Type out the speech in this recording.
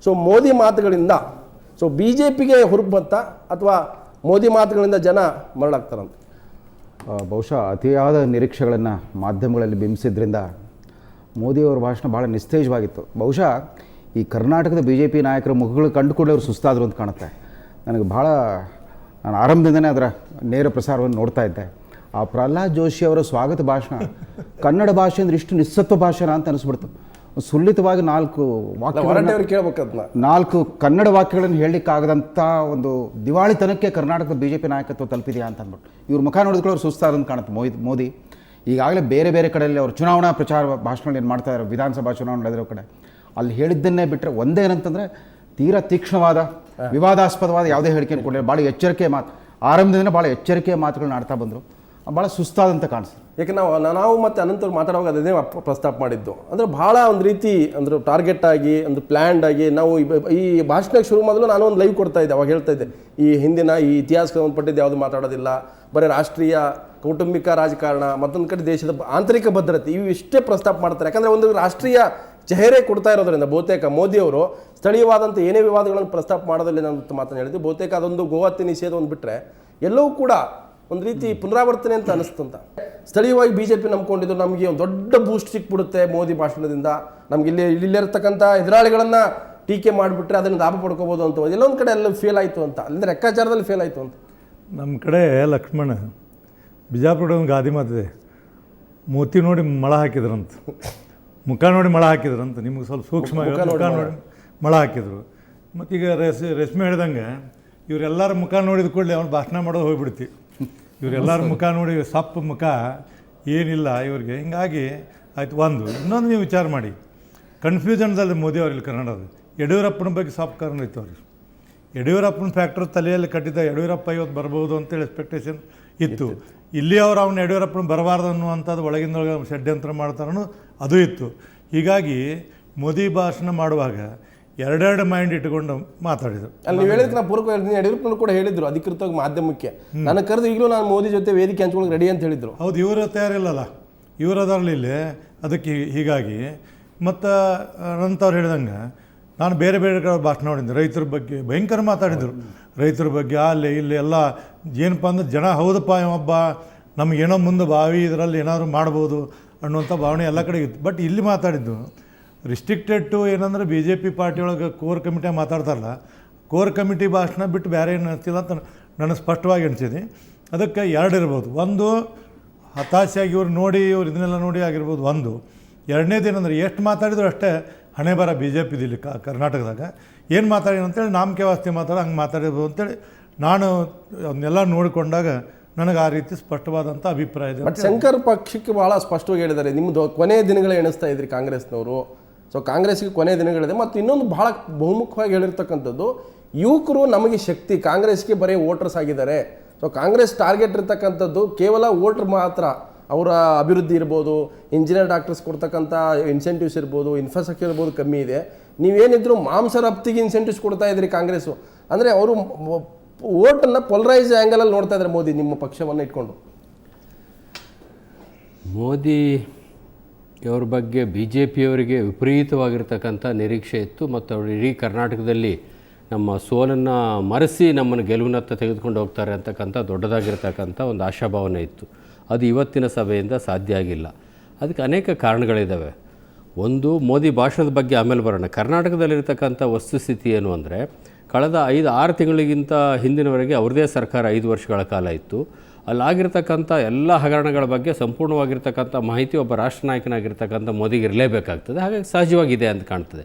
So Modi ಮಾತುಗಳಿಂದ so B J ಪಿಗೆ ಹುರುಪು ಬಂತ ಅಥವಾ ಮೋದಿ ಮಾತುಗಳಿಂದ ಜನ ಮರಳಾಗ್ತಾರಂತ? ಬಹುಶಃ ಅತಿಯಾದ ನಿರೀಕ್ಷೆಗಳನ್ನು ಮಾಧ್ಯಮಗಳಲ್ಲಿ ಬಿಂಬಿಸಿದ್ರಿಂದ ಮೋದಿಯವರ ಭಾಷಣ ಭಾಳ ನಿಸ್ತೇಜವಾಗಿತ್ತು. ಬಹುಶಃ ಈ ಕರ್ನಾಟಕದ ಬಿ ಜೆ ಪಿ ನಾಯಕರ ಮುಖಗಳು ಕಂಡುಕೊಂಡೇ ಅವರು ಸುಸ್ತಾದರು ಅಂತ ಕಾಣುತ್ತೆ ನನಗೆ. ನಾನು ಆರಂಭದಿಂದನೇ ಅದರ ನೇರ ಪ್ರಸಾರವನ್ನು ನೋಡ್ತಾ ಇದ್ದೆ. ಆ ಪ್ರಹ್ಲಾದ್ ಜೋಶಿ ಅವರ ಸ್ವಾಗತ ಭಾಷಣ ಕನ್ನಡ ಭಾಷೆ ಅಂದರೆ ಇಷ್ಟು ನಿಸ್ಸತ್ವ ಭಾಷಣ ಅಂತ ಅನಿಸ್ಬಿಡ್ತು. ಸುಲ್ಲಿತವಾಗಿ 4 ಕನ್ನಡ ವಾಕ್ಯಗಳನ್ನು ಹೇಳಲಿಕ್ಕಾಗದಂಥ ಒಂದು ದಿವಾಳಿತನಕ್ಕೆ ಕರ್ನಾಟಕದ ಬಿ ಜೆ ಪಿ ನಾಯಕತ್ವ ತಲುಪಿದೆಯಾ ಅಂತ ಅಂದ್ಬಿಟ್ಟು ಇವ್ರ ಮುಖ ನೋಡಿದ್ಕೊಳ್ಳೋ ಅವ್ರು ಸುಸ್ತಾರ ಅಂತ ಕಾಣುತ್ತೆ. ಮೋದಿ ಈಗಾಗಲೇ ಬೇರೆ ಬೇರೆ ಕಡೆಯಲ್ಲಿ ಅವರು ಚುನಾವಣಾ ಪ್ರಚಾರ ಭಾಷಣಗಳು ಏನು ಮಾಡ್ತಾ ಇದ್ದಾರೆ, ವಿಧಾನಸಭಾ ಚುನಾವಣೆ ನಡೆದಿರೋ ಕಡೆ ಅಲ್ಲಿ ಹೇಳಿದ್ದನ್ನೇ ಬಿಟ್ಟರೆ ಒಂದೇನಂತಂದರೆ ತೀರಾ ತೀಕ್ಷ್ಣವಾದ ವಿವಾದಾಸ್ಪದವಾದ ಯಾವುದೇ ಹೇಳಿಕೆಯನ್ನು ಕೊಡಲಿಲ್ಲ. ಭಾಳ ಎಚ್ಚರಿಕೆ ಆರಂಭದಿಂದ ಭಾಳ ಎಚ್ಚರಿಕೆಯ ಮಾತುಗಳನ್ನ ಆಡ್ತಾ ಬಂದರು. ಭಾಳ ಸುಸ್ತಾದಂತ ಕಾಣಿಸ್ತು. ಯಾಕೆ ನಾವು ಮತ್ತು ಅನಂತವ್ರು ಮಾತಾಡುವಾಗ ಅದೇ ಪ್ರಸ್ತಾಪ ಮಾಡಿದ್ದು ಅಂದರೆ ಭಾಳ ಒಂದು ರೀತಿ ಅಂದರೆ ಟಾರ್ಗೆಟ್ ಆಗಿ ಒಂದು ಪ್ಲ್ಯಾಂಡ್ ಆಗಿ ನಾವು ಈ ಭಾಷಣಕ್ಕೆ ಶುರು ಮಾಡಲು ನಾನು ಒಂದು ಲೈವ್ ಕೊಡ್ತಾ ಇದ್ದೆ. ಅವಾಗ ಹೇಳ್ತಾ ಇದ್ದೆ ಈ ಹಿಂದಿನ ಈ ಇತಿಹಾಸಕ್ಕೆ ಸಂಬಂಧಪಟ್ಟಿದ್ದು ಯಾವುದು ಮಾತಾಡೋದಿಲ್ಲ, ಬರೀ ರಾಷ್ಟ್ರೀಯ ಕೌಟುಂಬಿಕ ರಾಜಕಾರಣ, ಮತ್ತೊಂದು ಕಡೆ ದೇಶದ ಆಂತರಿಕ ಭದ್ರತೆ ಇವು ಇಷ್ಟೇ ಪ್ರಸ್ತಾಪ ಮಾಡ್ತಾರೆ. ಯಾಕಂದರೆ ಒಂದು ರಾಷ್ಟ್ರೀಯ ಚಹರೆ ಕೊಡ್ತಾ ಇರೋದ್ರಿಂದ ಬಹುತೇಕ ಮೋದಿಯವರು ಸ್ಥಳೀಯವಾದಂಥ ಏನೇ ವಿವಾದಗಳನ್ನು ಪ್ರಸ್ತಾಪ ಮಾಡೋದಲ್ಲಿ ನಾನು ಮಾತನ್ನು ಹೇಳಿದ್ದೆ. ಬಹುತೇಕ ಅದೊಂದು ಗೋಹತ್ಯೆ ನಿಷೇಧ ಒಂದು ಬಿಟ್ಟರೆ ಎಲ್ಲವೂ ಕೂಡ ಒಂದು ರೀತಿ ಪುನರಾವರ್ತನೆ ಅಂತ ಅನಿಸ್ತಂತ. ಸ್ಥಳೀಯವಾಗಿ ಬಿ ಜೆ ಪಿ ನಂಬ್ಕೊಂಡಿದ್ದು ನಮಗೆ ಒಂದು ದೊಡ್ಡ ಬೂಸ್ಟ್ ಸಿಕ್ಬಿಡುತ್ತೆ ಮೋದಿ ಭಾಷಣದಿಂದ, ನಮ್ಗೆ ಇಲ್ಲಿರ್ತಕ್ಕಂಥ ಎದುರಾಳಿಗಳನ್ನು ಟೀಕೆ ಮಾಡಿಬಿಟ್ರೆ ಅದನ್ನು ಲಾಭ ಪಡ್ಕೋಬೋದು ಅಂತ ಎಲ್ಲೊಂದು ಕಡೆ ಎಲ್ಲ ಫೇಲ್ ಆಯಿತು ಅಂತ, ಅಲ್ಲಿಂದ ಲೆಕ್ಕಾಚಾರದಲ್ಲಿ ಫೇಲ್ ಆಯಿತು ಅಂತ. ನಮ್ಮ ಕಡೆ ಲಕ್ಷ್ಮಣ ಬಿಜಾಪುರ ಒಂದು ಗಾದಿ ಮಾತಿದೆ, ಮೂತಿ ನೋಡಿ ಮಳ ಹಾಕಿದ್ರಂತ, ಮುಖ ನೋಡಿ ಮಳ ಹಾಕಿದ್ರಂತ. ನಿಮ್ಗೆ ಸ್ವಲ್ಪ ಸೂಕ್ಷ್ಮ ಮುಖ ನೋಡಿ ಮಳ ಹಾಕಿದ್ರು. ಮತ್ತೀಗ ರೇಷ್ಮೆ ಹೇಳ್ದಂಗೆ ಇವರೆಲ್ಲರ ಮುಖ ನೋಡಿದ ಕೂಡಲೇ ಅವ್ನು ಭಾಷಣ ಮಾಡೋದು ಹೋಗ್ಬಿಡ್ತಿ. ಇವರೆಲ್ಲರ ಮುಖ ನೋಡಿ ಸಪ್ಪು ಮುಖ ಏನಿಲ್ಲ ಇವ್ರಿಗೆ. ಹಿಂಗಾಗಿ ಆಯ್ತು. ಇನ್ನೊಂದು ನೀವು ವಿಚಾರ ಮಾಡಿ, ಕನ್ಫ್ಯೂಷನ್ದಲ್ಲಿ ಮೋದಿ ಅವ್ರಲ್ಲಿ ಕನ್ನಡದ ಯಡಿಯೂರಪ್ಪನ ಬಗ್ಗೆ ಸಾಫ್ಟ್ ಕಾರ್ನ್ ಇತ್ತು ಅವ್ರಿಗೆ. ಯಡಿಯೂರಪ್ಪನ ಫ್ಯಾಕ್ಟ್ರಿ ತಲೆಯಲ್ಲಿ ಕಟ್ಟಿದ್ದ ಯಡಿಯೂರಪ್ಪ ಇವತ್ತು ಬರ್ಬೋದು ಅಂತೇಳಿ ಎಕ್ಸ್ಪೆಕ್ಟೇಷನ್ ಇತ್ತು. ಇಲ್ಲಿ ಅವ್ರು ಅವ್ನು ಯಡಿಯೂರಪ್ಪನ ಬರಬಾರ್ದು ಅನ್ನುವಂಥದ್ದು ಒಳಗಿಂದೊಳಗೆ ಷಡ್ಯಂತ್ರ ಮಾಡ್ತಾರನು ಅದು ಇತ್ತು. ಹೀಗಾಗಿ ಮೋದಿ ಭಾಷಣ ಮಾಡುವಾಗ ಎರಡೆರಡು ಮೈಂಡ್ ಇಟ್ಕೊಂಡು ಮಾತಾಡಿದ್ರು. ಅಲ್ಲಿ ನೀವು ಹೇಳಿದ್ರೆ ನಾನು ಪೂರ್ವಕ ಹೇಳ್ತೀನಿ, ಯಡಿಯೂರಪ್ಪನ ಕೂಡ ಹೇಳಿದ್ರು ಅಧಿಕೃತವಾಗಿ ಮಾಧ್ಯಮಕ್ಕೆ, ನನ್ನ ಕರೆದು ಈಗಲೂ ನಾನು ಮೋದಿ ಜೊತೆ ವೇದಿಕೆ ಹಂಚ್ಕೊಳ್ಳೋಕೆ ರೆಡಿ ಅಂತ ಹೇಳಿದ್ರು. ಹೌದು, ಇವರು ತಯಾರಿಲ್ಲಲ್ಲ, ಇವರು ಅದರಲ್ಲಿಲ್ಲ. ಅದಕ್ಕೆ ಹೀಗಾಗಿ ಮತ್ತು ಅನಂತವ್ರು ಹೇಳ್ದಂಗೆ ನಾನು ಬೇರೆ ಬೇರೆ ಕಡೆ ಭಾಷಣ ಮಾಡಿದ್ದೆ. ರೈತರ ಬಗ್ಗೆ ಭಯಂಕರ ಮಾತಾಡಿದರು. ರೈತರ ಬಗ್ಗೆ ಅಲ್ಲಿ ಇಲ್ಲಿ ಎಲ್ಲ ಏನಪ್ಪ ಅಂದ್ರೆ ಜನ ಹೌದಪ್ಪ ಒಬ್ಬ ನಮಗೇನೋ ಮುಂದೆ ಬಾವಿ ಇದರಲ್ಲಿ ಏನಾದರೂ ಮಾಡ್ಬೋದು ಅನ್ನುವಂಥ ಭಾವನೆ ಎಲ್ಲ ಕಡೆ ಇತ್ತು. ಬಟ್ ಇಲ್ಲಿ ಮಾತಾಡಿದ್ದು ರಿಸ್ಟ್ರಿಕ್ಟೆಡ್ ಟು ಏನಂದ್ರೆ ಬಿ ಜೆ ಪಿ ಪಾರ್ಟಿ ಒಳಗೆ ಕೋರ್ ಕಮಿಟಿ ಮಾತಾಡ್ತಾರಲ್ಲ, ಕೋರ್ ಕಮಿಟಿ ಭಾಷಣ ಬಿಟ್ಟು ಬೇರೆ ಏನು ಅನಿಸ್ತಿಲ್ಲ ಅಂತ ನನಗೆ ಸ್ಪಷ್ಟವಾಗಿ ಅನಿಸಿದೆ. ಅದಕ್ಕೆ ಎರಡು ಇರ್ಬೋದು. ಒಂದು ಹತಾಶೆಯಾಗಿ ಇವ್ರು ನೋಡಿ ಇವ್ರು ಇದನ್ನೆಲ್ಲ ನೋಡಿ ಆಗಿರ್ಬೋದು. ಎರಡನೇದೇನೆಂದ್ರೆ ಎಷ್ಟು ಮಾತಾಡಿದ್ರು ಅಷ್ಟೇ ಹಣೆ ಬರ ಬಿ ಜೆ ಪಿದು ಇಲ್ಲಿ ಕರ್ನಾಟಕದಾಗ ಏನು ಮಾತಾಡಿದ್ರು ಅಂತೇಳಿ ನಾಮಕೆ ವಾಸ್ತೆ ಹಂಗೆ ಮಾತಾಡಿರ್ಬೋದು ಅಂತೇಳಿ ನಾನು ಅದನ್ನೆಲ್ಲ ನೋಡಿಕೊಂಡಾಗ ನನಗೆ ಆ ರೀತಿ ಸ್ಪಷ್ಟವಾದಂಥ ಅಭಿಪ್ರಾಯ ಇದೆ. ಬಟ್ ಶಂಕರ್ ಪಕ್ಷಕ್ಕೆ ಭಾಳ ಸ್ಪಷ್ಟವಾಗಿ ಹೇಳಿದ್ದಾರೆ, ನಿಮ್ಮದು ಕೊನೆಯ ದಿನಗಳೇ ಎಣಿಸ್ತಾ ಇದ್ರಿ ಕಾಂಗ್ರೆಸ್ನವರು. ಸೊ ಕಾಂಗ್ರೆಸ್ಗೆ ಕೊನೆಯ ದಿನಗಳಿದೆ. ಮತ್ತು ಇನ್ನೊಂದು ಭಾಳ ಬಹುಮುಖವಾಗಿ ಹೇಳಿರ್ತಕ್ಕಂಥದ್ದು, ಯುವಕರು ನಮಗೆ ಶಕ್ತಿ, ಕಾಂಗ್ರೆಸ್ಗೆ ಬರೀ ವೋಟರ್ಸ್ ಆಗಿದ್ದಾರೆ. ಸೊ ಕಾಂಗ್ರೆಸ್ ಟಾರ್ಗೆಟ್ ಇರ್ತಕ್ಕಂಥದ್ದು ಕೇವಲ ವೋಟರ್ ಮಾತ್ರ. ಅವರ ಅಭಿವೃದ್ಧಿ ಇರ್ಬೋದು, ಇಂಜಿನಿಯರ್ ಡಾಕ್ಟರ್ಸ್ ಕೊಡ್ತಕ್ಕಂಥ ಇನ್ಸೆಂಟಿವ್ಸ್ ಇರ್ಬೋದು, ಇನ್ಫ್ರಾಸ್ಟ್ರಕ್ಚರ್ ಇರ್ಬೋದು ಕಮ್ಮಿ ಇದೆ. ನೀವೇನಿದ್ರು ಮಾಂಸ ರಫ್ತಿಗೆ ಇನ್ಸೆಂಟಿವ್ಸ್ ಕೊಡ್ತಾ ಇದ್ರಿ ಕಾಂಗ್ರೆಸ್ಸು. ಅಂದರೆ ಅವರು ವೋಟನ್ನು ಪೊಲರೈಸ್ ಆ್ಯಂಗಲಲ್ಲಿ ನೋಡ್ತಾ ಇದ್ದಾರೆ ಮೋದಿ ನಿಮ್ಮ ಪಕ್ಷವನ್ನು ಇಟ್ಕೊಂಡು. ಮೋದಿ ಅವ್ರ ಬಗ್ಗೆ ಬಿ ಜೆ ಪಿಯವರಿಗೆ ವಿಪರೀತವಾಗಿರ್ತಕ್ಕಂಥ ನಿರೀಕ್ಷೆ ಇತ್ತು. ಮತ್ತು ಅವರು ಇಡೀ ಕರ್ನಾಟಕದಲ್ಲಿ ನಮ್ಮ ಸೋಲನ್ನು ಮರೆಸಿ ನಮ್ಮನ್ನು ಗೆಲುವಿನತ್ತ ತೆಗೆದುಕೊಂಡು ಹೋಗ್ತಾರೆ ಅಂತಕ್ಕಂಥ ದೊಡ್ಡದಾಗಿರ್ತಕ್ಕಂಥ ಒಂದು ಆಶಾಭಾವನೆ ಇತ್ತು. ಅದು ಇವತ್ತಿನ ಸಭೆಯಿಂದ ಸಾಧ್ಯ ಆಗಿಲ್ಲ. ಅದಕ್ಕೆ ಅನೇಕ ಕಾರಣಗಳಿದ್ದಾವೆ. ಒಂದು, ಮೋದಿ ಭಾಷಣದ ಬಗ್ಗೆ ಆಮೇಲೆ ಬರೋಣ. ಕರ್ನಾಟಕದಲ್ಲಿರ್ತಕ್ಕಂಥ ವಸ್ತುಸ್ಥಿತಿ ಏನು ಅಂದರೆ, ಕಳೆದ 5-6 ತಿಂಗಳಿಗಿಂತ ಹಿಂದಿನವರೆಗೆ ಅವ್ರದ್ದೇ ಸರ್ಕಾರ 5 ವರ್ಷಗಳ ಕಾಲ ಇತ್ತು. ಅಲ್ಲಾಗಿರ್ತಕ್ಕಂಥ ಎಲ್ಲ ಹಗರಣಗಳ ಬಗ್ಗೆ ಸಂಪೂರ್ಣವಾಗಿರ್ತಕ್ಕಂಥ ಮಾಹಿತಿ ಒಬ್ಬ ರಾಷ್ಟ್ರ ನಾಯಕನಾಗಿರ್ತಕ್ಕಂಥ ಮೋದಿಗೆ ಇರಲೇಬೇಕಾಗ್ತದೆ. ಹಾಗಾಗಿ ಸಹಜವಾಗಿದೆ ಅಂತ ಕಾಣ್ತದೆ.